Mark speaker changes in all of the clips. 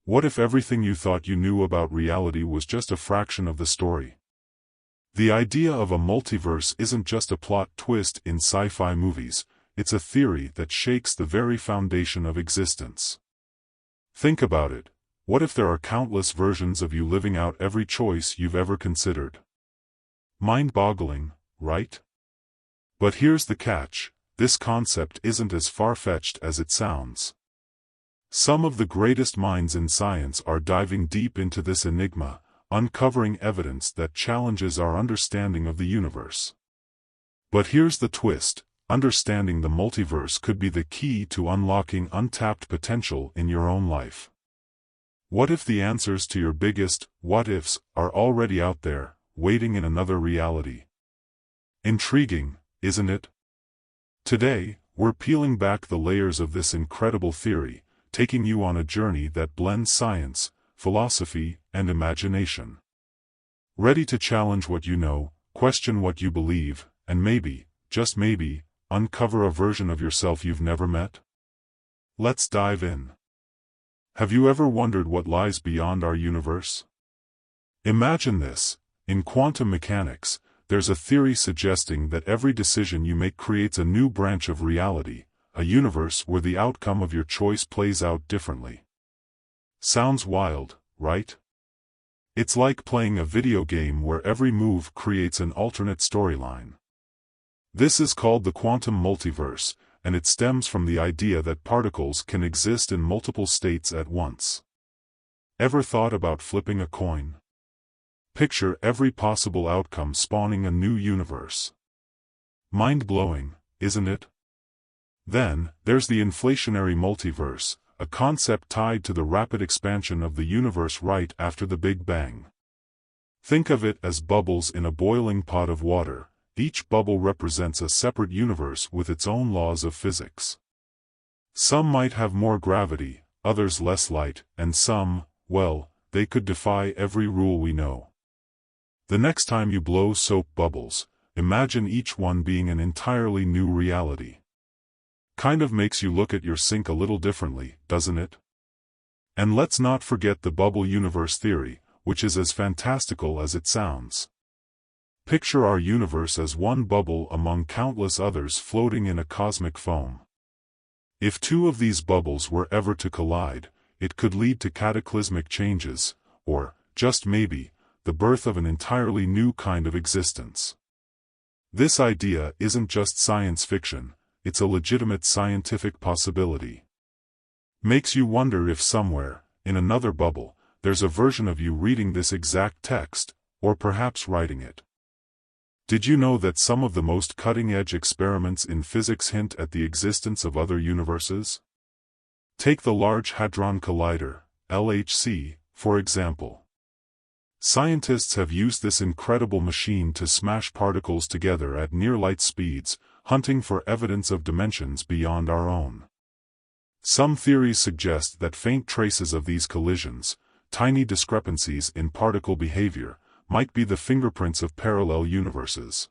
Speaker 1: What if everything you thought you knew about reality was just a fraction of the story? The idea of a multiverse isn't just a plot twist in sci-fi movies, it's a theory that shakes the very foundation of existence. Think about it. What if there are countless versions of you living out every choice you've ever considered? Mind-boggling, right? But here's the catch, this concept isn't as far-fetched as it sounds. Some of the greatest minds in science are diving deep into this enigma, uncovering evidence that challenges our understanding of the universe. But here's the twist, understanding the multiverse could be the key to unlocking untapped potential in your own life. What if the answers to your biggest what-ifs are already out there, waiting in another reality? Intriguing, isn't it? Today, we're peeling back the layers of this incredible theory, taking you on a journey that blends science, philosophy, and imagination. Ready to challenge what you know, question what you believe, and maybe, just maybe, uncover a version of yourself you've never met? Let's dive in. Have you ever wondered what lies beyond our universe? Imagine this. In quantum mechanics, there's a theory suggesting that every decision you make creates a new branch of reality, a universe where the outcome of your choice plays out differently. Sounds wild, right? It's like playing a video game where every move creates an alternate storyline. This is called the quantum multiverse, and it stems from the idea that particles can exist in multiple states at once. Ever thought about flipping a coin? Picture every possible outcome spawning a new universe. Mind-blowing, isn't it? Then, there's the inflationary multiverse, a concept tied to the rapid expansion of the universe right after the Big Bang. Think of it as bubbles in a boiling pot of water. Each bubble represents a separate universe with its own laws of physics. Some might have more gravity, others less light, and some, well, they could defy every rule we know. The next time you blow soap bubbles, imagine each one being an entirely new reality. Kind of makes you look at your sink a little differently, doesn't it? And let's not forget the bubble universe theory, which is as fantastical as it sounds. Picture our universe as one bubble among countless others floating in a cosmic foam. If two of these bubbles were ever to collide, it could lead to cataclysmic changes, or, just maybe, the birth of an entirely new kind of existence. This idea isn't just science fiction, it's a legitimate scientific possibility. Makes you wonder if somewhere, in another bubble, there's a version of you reading this exact text, or perhaps writing it. Did you know that some of the most cutting-edge experiments in physics hint at the existence of other universes? Take the Large Hadron Collider, LHC, for example. Scientists have used this incredible machine to smash particles together at near-light speeds, hunting for evidence of dimensions beyond our own. Some theories suggest that faint traces of these collisions, tiny discrepancies in particle behavior, might be the fingerprints of parallel universes.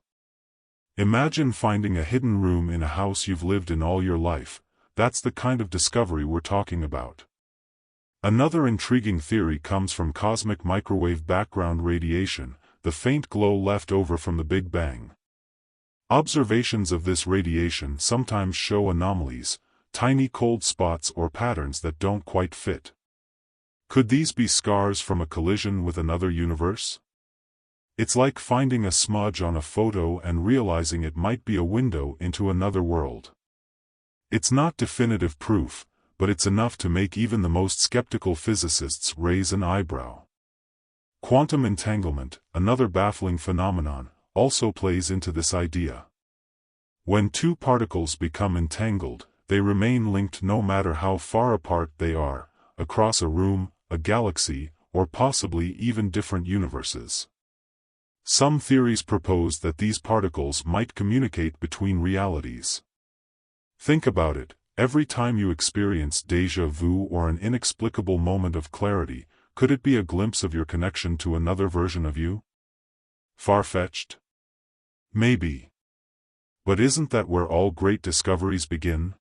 Speaker 1: Imagine finding a hidden room in a house you've lived in all your life. That's the kind of discovery we're talking about. Another intriguing theory comes from cosmic microwave background radiation, the faint glow left over from the Big Bang. Observations of this radiation sometimes show anomalies, tiny cold spots or patterns that don't quite fit. Could these be scars from a collision with another universe? It's like finding a smudge on a photo and realizing it might be a window into another world. It's not definitive proof, but it's enough to make even the most skeptical physicists raise an eyebrow. Quantum entanglement, another baffling phenomenon, also plays into this idea. When two particles become entangled, they remain linked no matter how far apart they are, across a room, a galaxy, or possibly even different universes. Some theories propose that these particles might communicate between realities. Think about it, every time you experience déjà vu or an inexplicable moment of clarity, could it be a glimpse of your connection to another version of you? Far-fetched? Maybe. But isn't that where all great discoveries begin?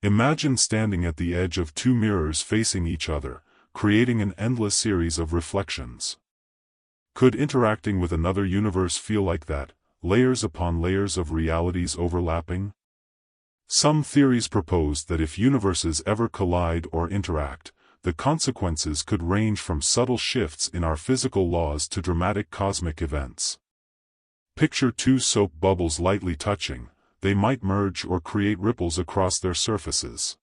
Speaker 1: Imagine standing at the edge of two mirrors facing each other, creating an endless series of reflections. Could interacting with another universe feel like that, layers upon layers of realities overlapping? Some theories propose that if universes ever collide or interact, the consequences could range from subtle shifts in our physical laws to dramatic cosmic events. Picture two soap bubbles lightly touching. They might merge or create ripples across their surfaces.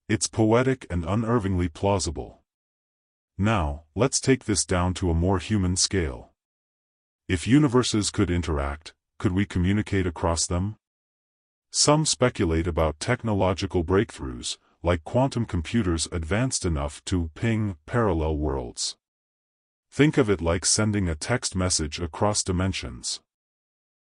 Speaker 1: It's poetic and unnervingly plausible. Now, let's take this down to a more human scale. If universes could interact, could we communicate across them? Some speculate about technological breakthroughs, like quantum computers advanced enough to ping parallel worlds. Think of it like sending a text message across dimensions.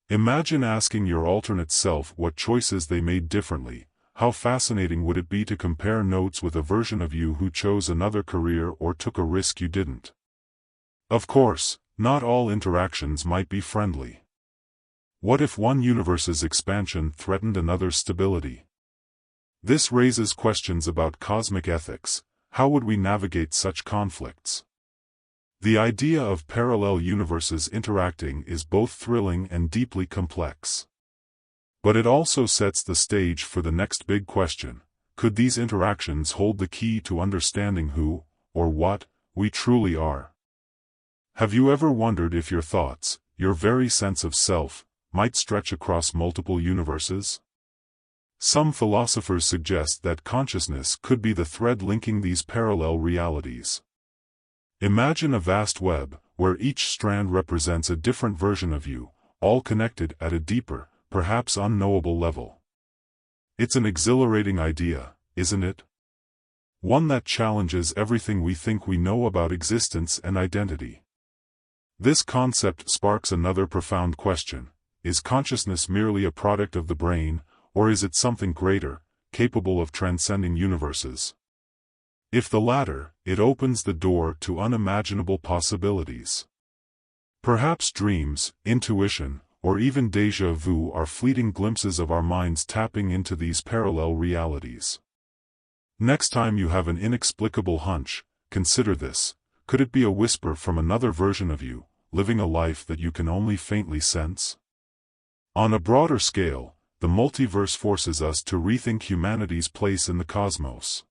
Speaker 1: Imagine asking your alternate self what choices they made differently. How fascinating would it be to compare notes with a version of you who chose another career or took a risk you didn't? Of course, not all interactions might be friendly. What if one universe's expansion threatened another's stability? This raises questions about cosmic ethics. How would we navigate such conflicts? The idea of parallel universes interacting is both thrilling and deeply complex. But it also sets the stage for the next big question: could these interactions hold the key to understanding who, or what, we truly are? Have you ever wondered if your thoughts, your very sense of self, might stretch across multiple universes? Some philosophers suggest that consciousness could be the thread linking these parallel realities. Imagine a vast web, where each strand represents a different version of you, all connected at a deeper, perhaps unknowable level. It's an exhilarating idea, isn't it? One that challenges everything we think we know about existence and identity. This concept sparks another profound question: is consciousness merely a product of the brain, or is it something greater, capable of transcending universes? If the latter, it opens the door to unimaginable possibilities. Perhaps dreams, intuition, or even déjà vu are fleeting glimpses of our minds tapping into these parallel realities. Next time you have an inexplicable hunch, consider this: could it be a whisper from another version of you, living a life that you can only faintly sense? On a broader scale, the multiverse forces us to rethink humanity's place in the cosmos.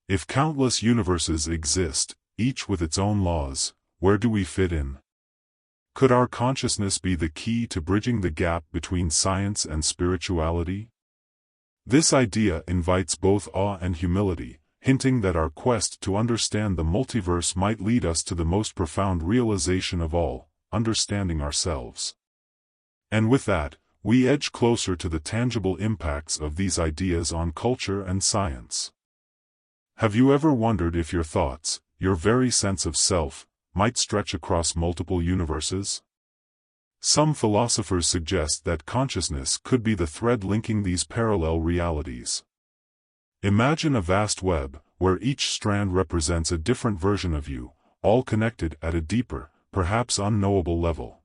Speaker 1: If countless universes exist, each with its own laws, where do we fit in? Could our consciousness be the key to bridging the gap between science and spirituality? This idea invites both awe and humility, hinting that our quest to understand the multiverse might lead us to the most profound realization of all: understanding ourselves. And with that, we edge closer to the tangible impacts of these ideas on culture and science. Have you ever wondered if your thoughts, your very sense of self, might stretch across multiple universes? Some philosophers suggest that consciousness could be the thread linking these parallel realities. Imagine a vast web, where each strand represents a different version of you, all connected at a deeper, perhaps unknowable level.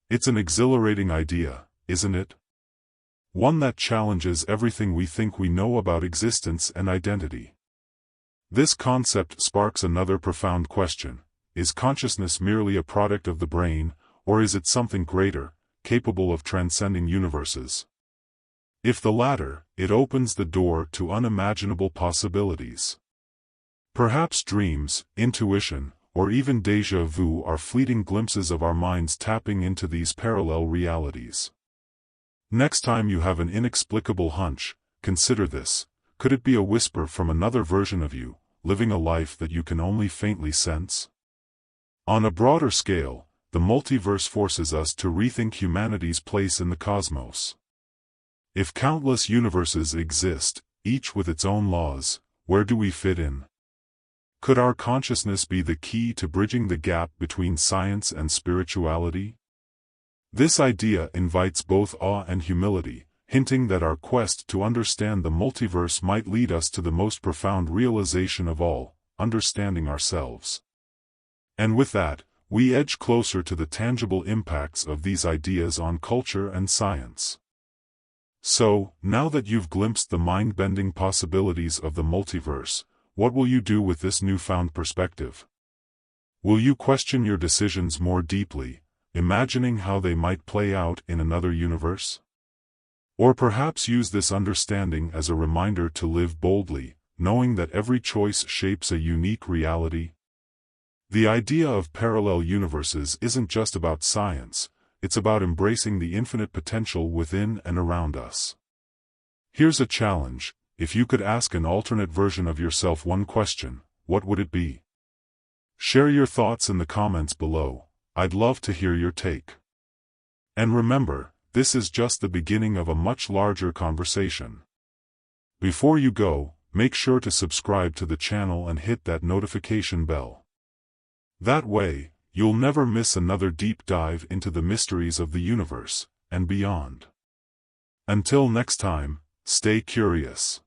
Speaker 1: It's an exhilarating idea, isn't it? One that challenges everything we think we know about existence and identity. This concept sparks another profound question: is consciousness merely a product of the brain, or is it something greater, capable of transcending universes? If the latter, it opens the door to unimaginable possibilities. Perhaps dreams, intuition, or even déjà vu are fleeting glimpses of our minds tapping into these parallel realities. Next time you have an inexplicable hunch, consider this: could it be a whisper from another version of you, living a life that you can only faintly sense? On a broader scale, the multiverse forces us to rethink humanity's place in the cosmos. If countless universes exist, each with its own laws, where do we fit in? Could our consciousness be the key to bridging the gap between science and spirituality? This idea invites both awe and humility, hinting that our quest to understand the multiverse might lead us to the most profound realization of all: understanding ourselves. And with that, we edge closer to the tangible impacts of these ideas on culture and science. So, now that you've glimpsed the mind-bending possibilities of the multiverse, What will you do with this newfound perspective? Will you question your decisions more deeply, imagining how they might play out in another universe? Or perhaps use this understanding as a reminder to live boldly, knowing that every choice shapes a unique reality? The idea of parallel universes isn't just about science, it's about embracing the infinite potential within and around us. Here's a challenge: if you could ask an alternate version of yourself one question, what would it be? Share your thoughts in the comments below. I'd love to hear your take. And remember, this is just the beginning of a much larger conversation. Before you go, make sure to subscribe to the channel and hit that notification bell. That way, you'll never miss another deep dive into the mysteries of the universe and beyond. Until next time, stay curious.